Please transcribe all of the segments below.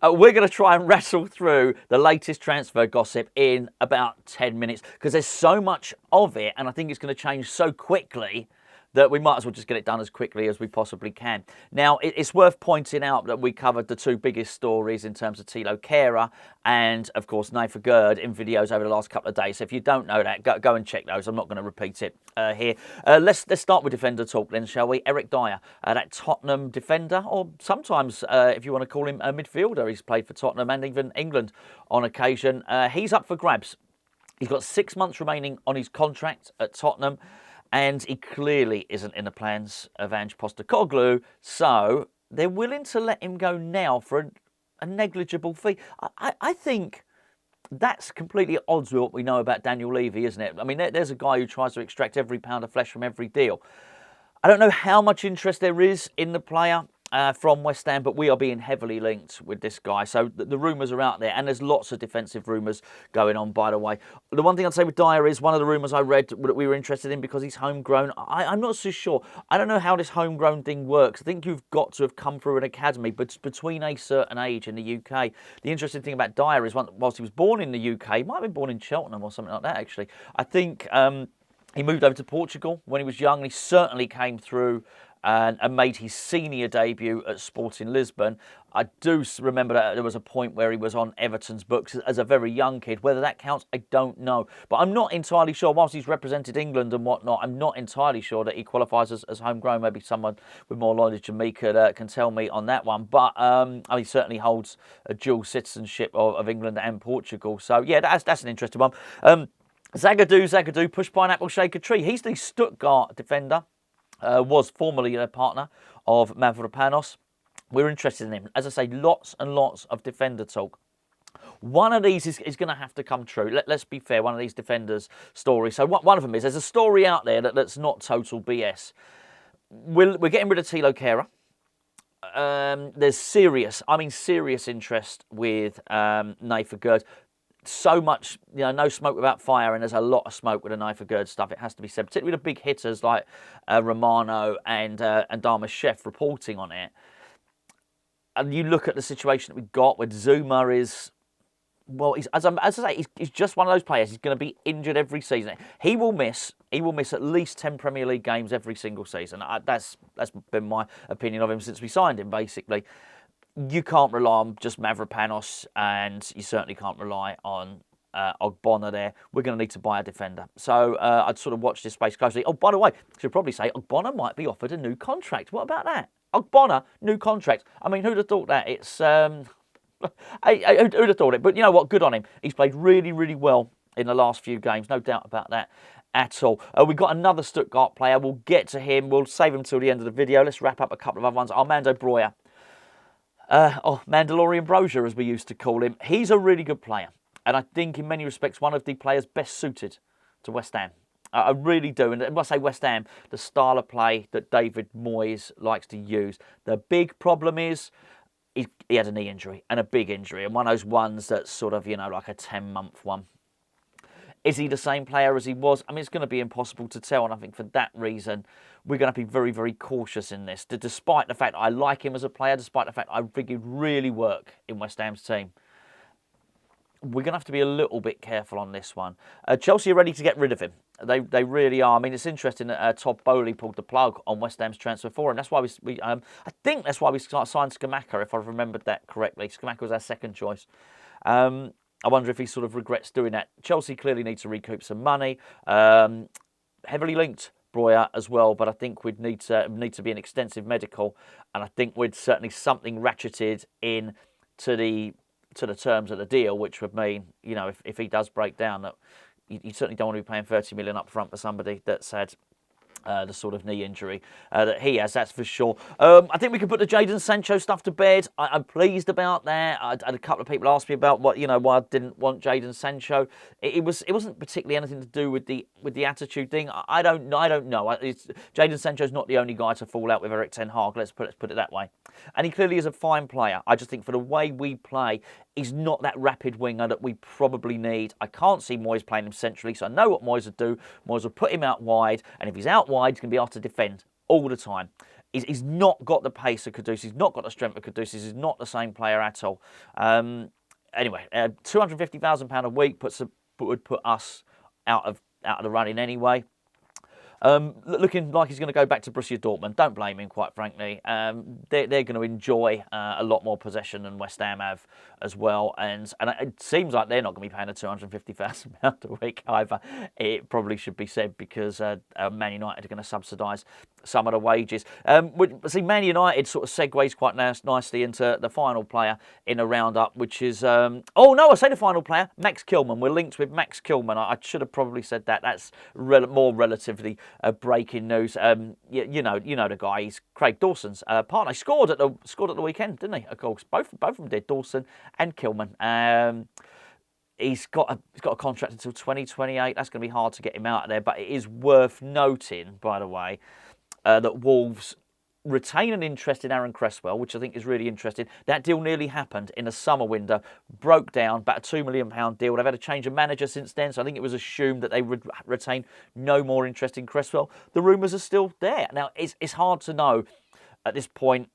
We're going to try and wrestle through the latest transfer gossip in about 10 minutes because there's so much of it and I think it's going to change so quickly that we might as well just get it done as quickly as we possibly can. Now, it's worth pointing out that we covered the two biggest stories in terms of Thilo Kehrer and, of course, Naifeh Gerd in videos over the last couple of days. So if you don't know that, go and check those. I'm not going to repeat it here. Let's start with defender talk then, shall we? Eric Dier, that Tottenham defender, or sometimes, if you want to call him a midfielder, he's played for Tottenham and even England on occasion. He's up for grabs. He's got 6 months remaining on his contract at Tottenham. And he clearly isn't in the plans of Ange Postecoglou, so they're willing to let him go now for a negligible fee. I think that's completely at odds with what we know about Daniel Levy, isn't it? I mean, there's a guy who tries to extract every pound of flesh from every deal. I don't know how much interest there is in the player from West Ham, but we are being heavily linked with this guy. So the rumours are out there, and there's lots of defensive rumours going on, by the way. The one thing I'd say with Dier is one of the rumours I read that we were interested in because he's homegrown. I'm not so sure. I don't know how this homegrown thing works. I think you've got to have come through an academy, but between a certain age in the UK. The interesting thing about Dier is whilst he was born in the UK, he might have been born in Cheltenham or something like that, actually. I think he moved over to Portugal when he was young, and he certainly came through and made his senior debut at Sporting Lisbon. I do remember that there was a point where he was on Everton's books as a very young kid. Whether that counts, I don't know. But I'm not entirely sure. Whilst he's represented England and whatnot, I'm not entirely sure that he qualifies as homegrown. Maybe someone with more knowledge than me can tell me on that one. But he certainly holds a dual citizenship of England and Portugal. So, yeah, that's an interesting one. Zagadou, push pineapple, shake a tree. He's the Stuttgart defender. Was formerly a partner of Mavropanos. We're interested in him. As I say, lots and lots of defender talk. One of these is going to have to come true. Let's be fair, one of these defenders' stories. So one of them is, there's a story out there that's not total BS. We're getting rid of Thilo Kehrer. There's serious interest with Naifeh Gerd. So much, no smoke without fire, and there's a lot of smoke with the Naifeh Gerd stuff, it has to be said, particularly the big hitters like Romano and Darmashef reporting on it. And you look at the situation that we've got with Zuma is, well, as I say, he's just one of those players. He's going to be injured every season. He will miss at least 10 Premier League games every single season. That's been my opinion of him since we signed him, basically. You can't rely on just Mavropanos, and you certainly can't rely on Ogbonna there. We're going to need to buy a defender. So I'd sort of watch this space closely. Oh, by the way, I should probably say Ogbonna might be offered a new contract. What about that? Ogbonna, new contract. I mean, who'd have thought that? It's who'd have thought it? But you know what? Good on him. He's played really, really well in the last few games. No doubt about that at all. We've got another Stuttgart player. We'll get to him. We'll save him till the end of the video. Let's wrap up a couple of other ones. Armando Broja. Mandalorian Broja, as we used to call him. He's a really good player. And I think in many respects one of the players best suited to West Ham. I really do. And when I say West Ham, the style of play that David Moyes likes to use. The big problem is he had a knee injury, and a big injury. And one of those ones that's sort of, like a 10-month one. Is he the same player as he was? I mean, it's going to be impossible to tell. And I think for that reason, we're going to be very, very cautious in this. Despite the fact I like him as a player, despite the fact I think he'd really work in West Ham's team. We're going to have to be a little bit careful on this one. Chelsea are ready to get rid of him. They really are. I mean, it's interesting that Todd Bowley pulled the plug on West Ham's transfer for him. That's why I think that's why we signed Scamacca, if I've remembered that correctly. Scamacca was our second choice. I wonder if he sort of regrets doing that. Chelsea clearly need to recoup some money. Heavily linked Broja as well, but I think we'd need to be an extensive medical, and I think we'd certainly something ratcheted in to the terms of the deal, which would mean, if he does break down, that you certainly don't want to be paying 30 million up front for somebody that's had the sort of knee injury that he has, that's for sure. I think we can put the Jadon Sancho stuff to bed. I'm pleased about that. I had a couple of people ask me about why I didn't want Jadon Sancho. It wasn't particularly anything to do with the attitude thing. I don't know. Jadon Sancho's not the only guy to fall out with Erik ten Hag. Let's put it that way. And he clearly is a fine player. I just think for the way we play, he's not that rapid winger that we probably need. I can't see Moyes playing him centrally, so I know what Moyes would do. Moyes will put him out wide, and if he's out wide, he's going to be asked to defend all the time. He's not got the pace of Guirassy. He's not got the strength of Guirassy. He's not the same player at all. Anyway, £250,000 a week would put us out of the running anyway. Looking like he's going to go back to Borussia Dortmund. Don't blame him, quite frankly. They're going to enjoy a lot more possession than West Ham have as well. And it seems like they're not going to be paying a £250,000 a week either. It probably should be said, because Man United are going to subsidise some of the wages. See, Man United sort of segues quite nicely into the final player in a roundup, which is... I say the final player, Max Kilman. We're linked with Max Kilman. I should have probably said that. That's more relatively breaking news. You know the guy. He's Craig Dawson's partner. He scored at the weekend, didn't he? Of course, both of them did. Dawson and Kilman. He's got a contract until 2028. That's going to be hard to get him out of there. But it is worth noting, by the way, that Wolves retain an interest in Aaron Cresswell, which I think is really interesting. That deal nearly happened in the summer window, broke down, about a £2 million deal. They've had a change of manager since then, so I think it was assumed that they would retain no more interest in Cresswell. The rumours are still there. Now, it's hard to know at this point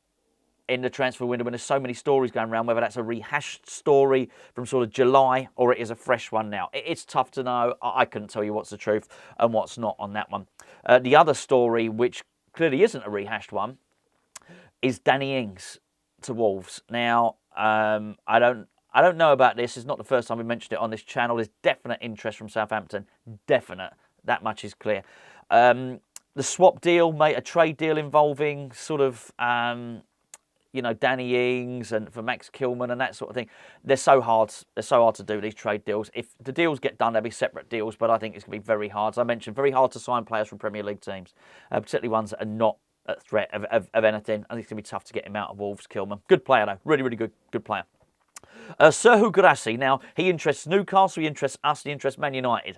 in the transfer window when there's so many stories going around, whether that's a rehashed story from sort of July or it is a fresh one now. It's tough to know. I couldn't tell you what's the truth and what's not on that one. The other story, which clearly isn't a rehashed one, is Danny Ings to Wolves. Now, I don't know about this. It's not the first time we mentioned it on this channel. There's definite interest from Southampton. Definite. That much is clear. The swap deal, a trade deal involving sort of, Danny Ings and for Max Kilman and that sort of thing. They're so hard to do, these trade deals. If the deals get done, they'll be separate deals, but I think it's going to be very hard. As I mentioned, very hard to sign players from Premier League teams, particularly ones that are not at threat of anything. I think it's going to be tough to get him out of Wolves, Kilman. Good player, though. Really, really good player. Serhou Guirassy. Now, he interests Newcastle, he interests us, he interests Man United.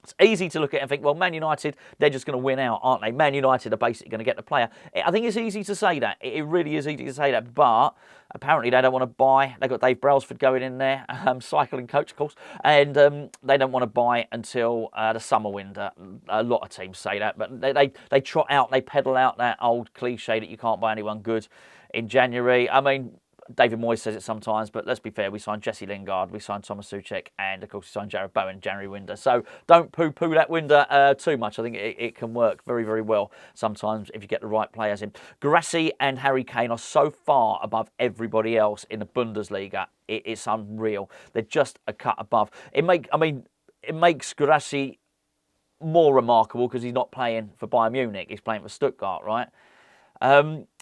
It's easy to look at it and think, well, Man United, they're just going to win out, aren't they? Man United are basically going to get the player. I think it's easy to say that. It really is easy to say that. But apparently they don't want to buy. They've got Dave Brailsford going in there, cycling coach, of course. And they don't want to buy until the summer window. A lot of teams say that. But they trot out, they peddle out that old cliche that you can't buy anyone good in January. I mean, David Moyes says it sometimes, but let's be fair, we signed Jesse Lingard, we signed Thomas Souček, and of course we signed Jared Bowen in January window. So don't poo-poo that window too much. I think it can work very, very well sometimes if you get the right players in. Guirassy and Harry Kane are so far above everybody else in the Bundesliga. It's unreal. They're just a cut above. It makes Guirassy more remarkable because he's not playing for Bayern Munich. He's playing for Stuttgart, right?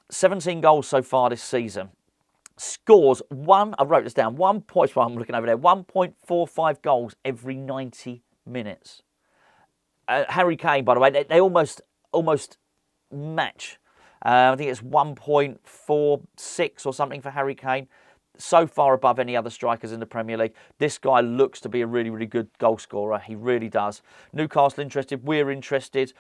17 goals so far this season. Scores I wrote this down, I'm looking over there, 1.45 goals every 90 minutes. Harry Kane, by the way, they almost match. I think it's 1.46 or something for Harry Kane. So far above any other strikers in the Premier League. This guy looks to be a really, really good goal scorer. He really does. Newcastle interested, we're interested.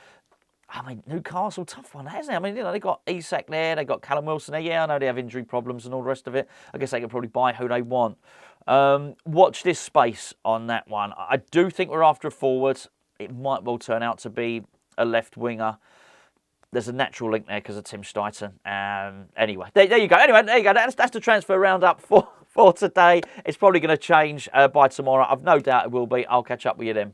I mean, Newcastle, tough one, hasn't it? I mean, they got Isak there, they got Callum Wilson there. Yeah, I know they have injury problems and all the rest of it. I guess they can probably buy who they want. Watch this space on that one. I do think we're after a forward. It might well turn out to be a left winger. There's a natural link there because of Tim Steiten. Anyway, there you go. Anyway, there you go. That's the transfer roundup for today. It's probably going to change by tomorrow. I've no doubt it will be. I'll catch up with you then.